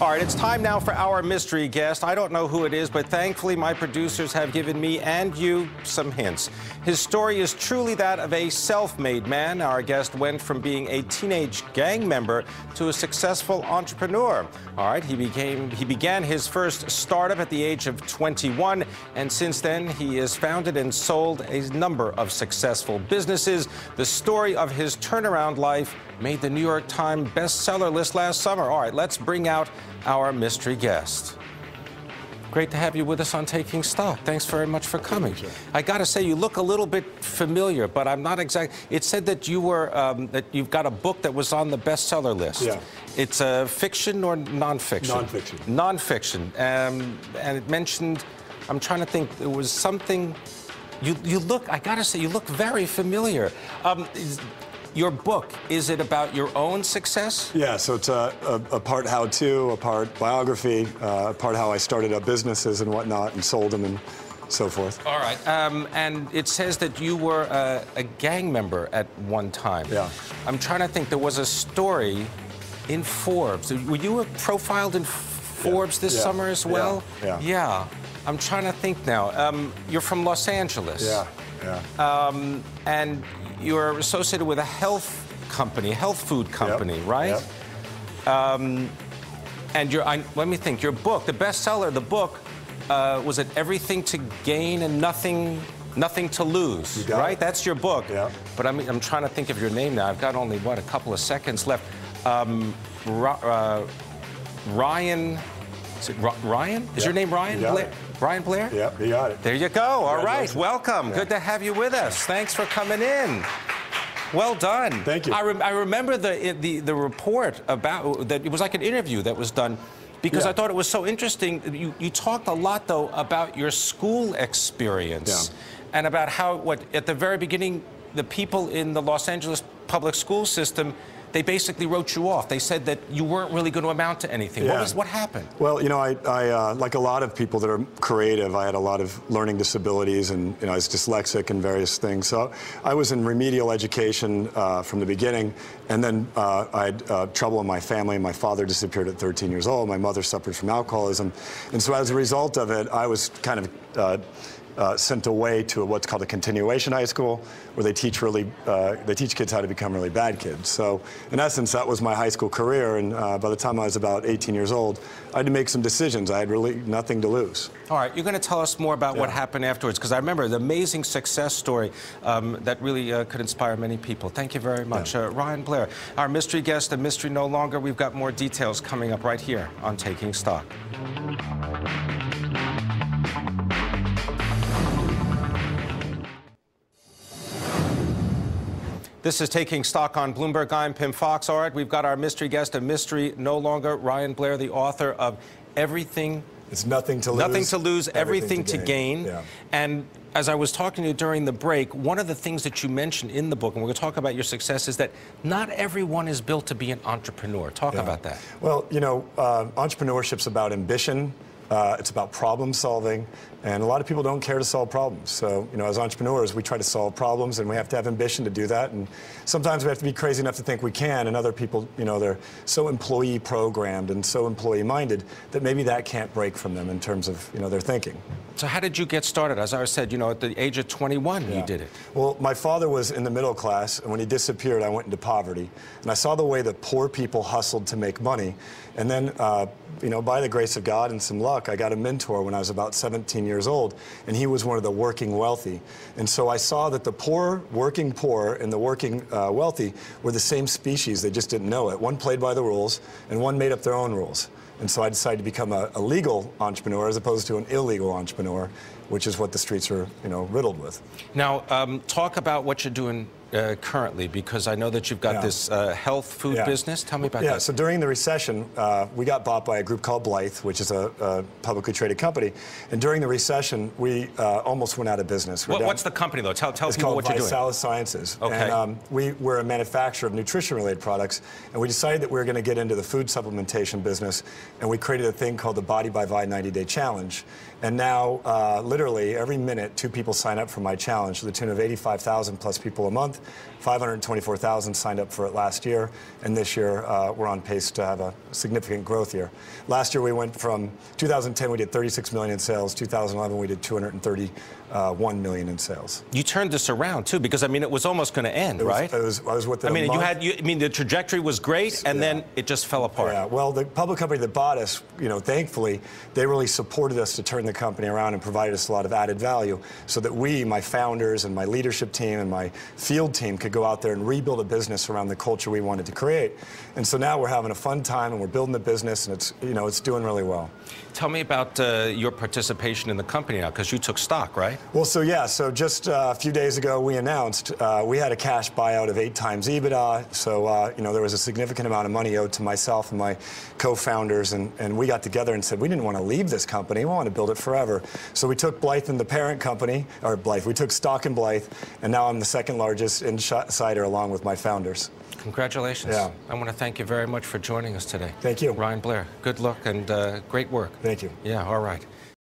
All right, it's time now for our mystery guest. I don't know who it is, but thankfully my producers have given me and you some hints. His story is truly that of a self-made man. Our guest went from being a teenage gang member to a successful entrepreneur. All right, he began his first startup at the age of 21, and since then he has founded and sold a number of successful businesses. The story of his turnaround life made the New York Times bestseller list last summer. All right, let's bring out our mystery guest. Great to have you with us on Taking Stock. Thanks very much for coming. I got to say, you look a little bit familiar, but I'm not exact. It said that you were that you've got a book that was on the bestseller list. Yeah. It's a fiction or nonfiction? Nonfiction. Nonfiction. And it mentioned, I'm trying to think, it was something. You look. I got to say, you look very familiar. Your book, is it about your own success? Yeah, so it's a part how-to, a part biography, a part how I started up businesses and whatnot and sold them and so forth. All right, and it says that you were a gang member at one time. Yeah. I'm trying to think, there was a story in Forbes. Were you profiled in Forbes this summer as well? Yeah. I'm trying to think now. You're from Los Angeles. Yeah. And you're associated with a health company, health food company, right? Yep. And let me think, your book, the bestseller, the book, was it Everything to Gain and Nothing to Lose, right? That's your book. Yeah. But I'm trying to think of your name now. I've got only, a couple of seconds left. Ryan, is it Ryan? Is your name Ryan Blair? Ryan Blair? Yep, you got it. There you go. All right, welcome. Yeah. Good to have you with us. Thanks for coming in. Well done. Thank you. I remember the report about that. It was like an interview that was done because I thought it was so interesting. You talked a lot, though, about your school experience and about how, at the very beginning, the people in the Los Angeles public school system, they basically wrote you off. They said that you weren't really going to amount to anything. Yeah. What happened? Well, you know, I like a lot of people that are creative, I had a lot of learning disabilities and, I was dyslexic and various things. So I was in remedial education from the beginning, and then I had trouble in my family. My father disappeared at 13 years old. My mother suffered from alcoholism. And so as a result of it, I was kind of sent away to what's called a continuation high school, where they teach kids how to become really bad kids. So in essence, that was my high school career, and by the time I was about 18 years old, I had to make some decisions. I had really nothing to lose. All right, you're going to tell us more about what happened afterwards, because I remember the amazing success story that really could inspire many people. Thank you very much. Ryan Blair, our mystery guest, a mystery no longer. We've got more details coming up right here on Taking Stock. This is Taking Stock on Bloomberg. I'm Pim Fox. All right, we've got our mystery guest, a mystery no longer, Ryan Blair, the author of Everything. It's Nothing to Lose. Nothing to Lose, Everything to Gain. Yeah. And as I was talking to you during the break, one of the things that you mentioned in the book, and we're going to talk about your success, is that not everyone is built to be an entrepreneur. Talk about that. Well, entrepreneurship's about ambition. It's about problem solving, and a lot of people don't care to solve problems. So, as entrepreneurs, we try to solve problems, and we have to have ambition to do that. And sometimes we have to be crazy enough to think we can, and other people, they're so employee programmed and so employee minded that maybe that can't break from them in terms of, their thinking. So how did you get started? As I said, at the age of 21, you did it. Well, my father was in the middle class, and when he disappeared, I went into poverty. And I saw the way that poor people hustled to make money. And then, by the grace of God and some luck, I got a mentor when I was about 17 years old, and he was one of the working wealthy. And so I saw that the poor, working poor, and the working wealthy were the same species. They just didn't know it. One played by the rules, and one made up their own rules. And so I decided to become a legal entrepreneur as opposed to an illegal entrepreneur, which is what the streets are, riddled with. Now, talk about what you're doing currently, because I know that you've got this health food business. Tell me about that. Yeah, so during the recession, we got bought by a group called Blythe, which is a publicly traded company. And during the recession, we almost went out of business. What's the company, though? Tell people what you're doing. It's called Visalis Sciences. Okay. And we're a manufacturer of nutrition-related products, and we decided that we were going to get into the food supplementation business. and we created a thing called the Body by Vi 90-Day Challenge. And now, literally, every minute, 2 people sign up for my challenge to the tune of 85,000 plus people a month. 524,000 signed up for it last year, and this year we're on pace to have a significant growth year. Last year we went from 2010 we did 36 million in sales. 2011 we did 231 million in sales. You turned this around too, because I mean it was almost going to end, right? I was with them. I mean, the trajectory was great, and then it just fell apart. Yeah. Well, the public company that bought us, thankfully, they really supported us to turn the company around and provided us a lot of added value, so that we, my founders and my leadership team and my field team, could go out there and rebuild a business around the culture we wanted to create. And so now we're having a fun time and we're building the business, and it's doing really well. Tell me about your participation in the company now, because you took stock, right? Well, so just a few days ago we announced we had a cash buyout of 8 times EBITDA. So there was a significant amount of money owed to myself and my co-founders, and we got together and said we didn't want to leave this company. We want to build it forever. So we took Blythe and the parent company, or Blythe. We took stock in Blythe, and now I'm the second largest insider along with my founders. Congratulations. Yeah. I want to thank you very much for joining us today. Thank you. Ryan Blair, good luck and great work. Thank you. Yeah, all right.